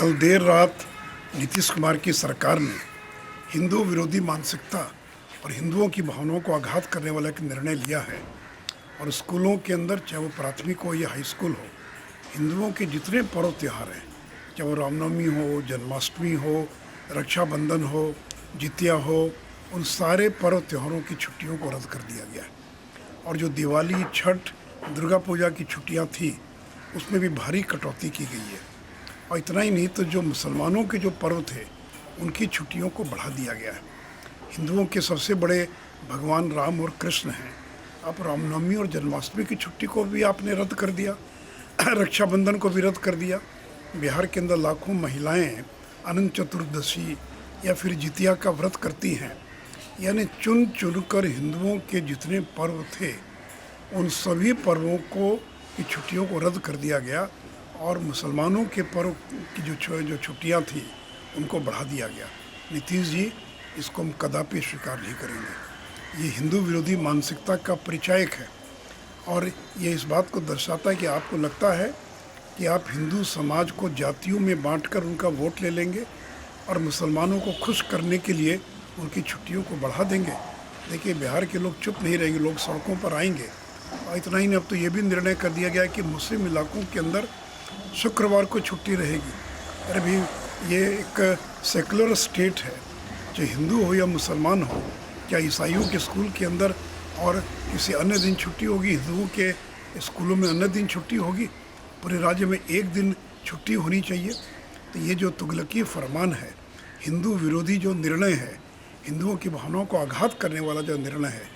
कल देर रात नीतीश कुमार की सरकार ने हिंदू विरोधी मानसिकता और हिंदुओं की भावनाओं को आघात करने वाला एक निर्णय लिया है। और स्कूलों के अंदर, चाहे वो प्राथमिक हो या हाई स्कूल हो, हिंदुओं के जितने पर्व त्यौहार हैं, चाहे वो रामनवमी हो, जन्माष्टमी हो, रक्षाबंधन हो, जितिया हो, उन सारे पर्व त्योहारों की छुट्टियों को रद्द कर दिया गया है। और जो दिवाली, छठ, दुर्गा पूजा की छुट्टियां थी, उसमें भी भारी कटौती की गई है। और इतना ही नहीं, तो जो मुसलमानों के जो पर्व थे उनकी छुट्टियों को बढ़ा दिया गया है। हिंदुओं के सबसे बड़े भगवान राम और कृष्ण हैं, अब रामनवमी और जन्माष्टमी की छुट्टी को भी आपने रद्द कर दिया, रक्षाबंधन को भी रद्द कर दिया। बिहार के अंदर लाखों महिलाएं अनंत चतुर्दशी या फिर जितिया का व्रत करती हैं। यानी चुन चुन कर हिंदुओं के जितने पर्व थे उन सभी पर्वों को की छुट्टियों को रद्द कर दिया गया। और मुसलमानों के पर्व की जो छुट्टियां थी उनको बढ़ा दिया गया। नीतीश जी, इसको हम कदापि स्वीकार नहीं करेंगे। ये हिंदू विरोधी मानसिकता का परिचायक है और ये इस बात को दर्शाता है कि आपको लगता है कि आप हिंदू समाज को जातियों में बांटकर उनका वोट ले लेंगे और मुसलमानों को खुश करने के लिए उनकी छुट्टियों को बढ़ा देंगे। देखिए, बिहार के लोग चुप नहीं रहेंगे, लोग सड़कों पर आएंगे। और इतना ही नहीं, अब तो ये भी निर्णय कर दिया गया है कि मुस्लिम इलाकों के अंदर शुक्रवार को छुट्टी रहेगी। अरे भी, ये एक सेकुलर स्टेट है, चाहे हिंदू हो या मुसलमान हो। क्या ईसाइयों के स्कूल के अंदर और किसी अन्य दिन छुट्टी होगी? हिंदुओं के स्कूलों में अन्य दिन छुट्टी होगी? पूरे राज्य में एक दिन छुट्टी होनी चाहिए। तो ये जो तुगलकी फरमान है, हिंदू विरोधी जो निर्णय है, हिंदुओं की भावनाओं को आघात करने वाला जो निर्णय है,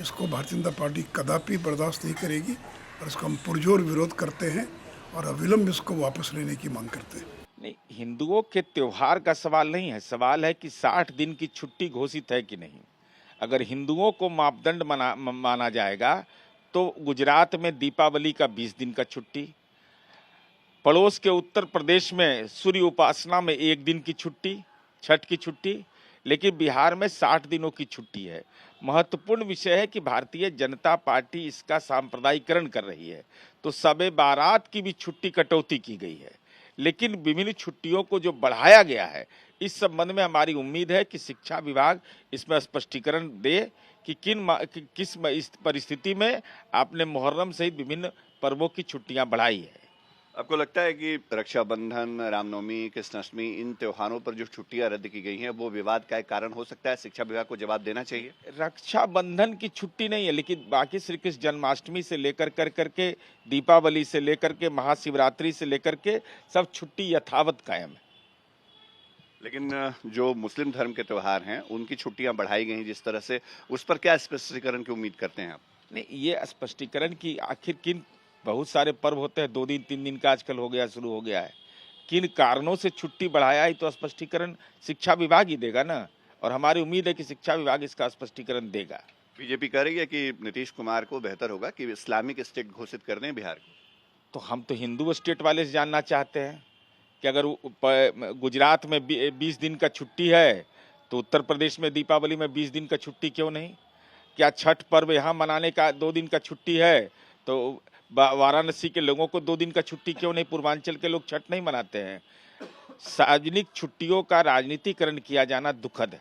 इसको भारतीय जनता पार्टी कदापि बर्दाश्त नहीं करेगी और इसको हम पुरजोर विरोध करते हैं और अविलंब इसको वापस लेने की मांग करते हैं। नहीं, हिंदुओं के त्योहार का सवाल नहीं है, सवाल है कि 60 दिन की छुट्टी घोषित है कि नहीं। अगर हिंदुओं को मापदंड माना जाएगा तो गुजरात में दीपावली का 20 दिन का छुट्टी, पड़ोस के उत्तर प्रदेश में सूर्य उपासना में 1 दिन की छुट्टी, छठ की छुट्टी, लेकिन बिहार में 60 दिनों की छुट्टी है। महत्वपूर्ण विषय है कि भारतीय जनता पार्टी इसका सांप्रदायिकरण कर रही है। तो शब-ए बारात की भी छुट्टी कटौती की गई है, लेकिन विभिन्न छुट्टियों को जो बढ़ाया गया है, इस संबंध में हमारी उम्मीद है कि शिक्षा विभाग इसमें स्पष्टीकरण दे कि किस इस परिस्थिति में आपने मुहर्रम सहित विभिन्न पर्वों की छुट्टियां बढ़ाई है। आपको लगता है कि रक्षाबंधन, रामनवमी, कृष्णाष्टमी, इन त्योहारों पर जो छुट्टियां रद्द की गई हैं वो विवाद का एक कारण हो सकता है? शिक्षा विभाग को जवाब देना चाहिए। रक्षाबंधन की छुट्टी नहीं है, लेकिन बाकी श्री कृष्ण जन्माष्टमी से लेकर करके दीपावली से लेकर के महाशिवरात्रि से लेकर के सब छुट्टी यथावत कायम है। लेकिन जो मुस्लिम धर्म के त्योहार हैं उनकी छुट्टियां बढ़ाई गई जिस तरह से, उस पर क्या स्पष्टीकरण की उम्मीद करते हैं आप? नहीं, ये स्पष्टीकरण की आखिर किन, बहुत सारे पर्व होते हैं, 2 दिन 3 दिन का आजकल हो गया, शुरू हो गया है। किन कारणों से छुट्टी बढ़ाया है तो स्पष्टीकरण शिक्षा विभाग ही देगा ना, और हमारी उम्मीद है कि शिक्षा विभाग इसका स्पष्टीकरण देगा। बीजेपी कह रही है कि नीतीश कुमार को बेहतर होगा कि इस्लामिक स्टेट घोषित कर दें बिहार को। तो हम तो हिंदू स्टेट वाले से जानना चाहते हैं कि अगर गुजरात में 20 दिन का छुट्टी है तो उत्तर प्रदेश में दीपावली में 20 दिन का छुट्टी क्यों नहीं? क्या छठ पर्व यहाँ मनाने का 2 दिन का छुट्टी है तो वाराणसी के लोगों को 2 दिन का छुट्टी क्यों नहीं? पूर्वांचल के लोग छठ नहीं मनाते हैं। सार्वजनिक छुट्टियों का राजनीतिकरण किया जाना दुखद है।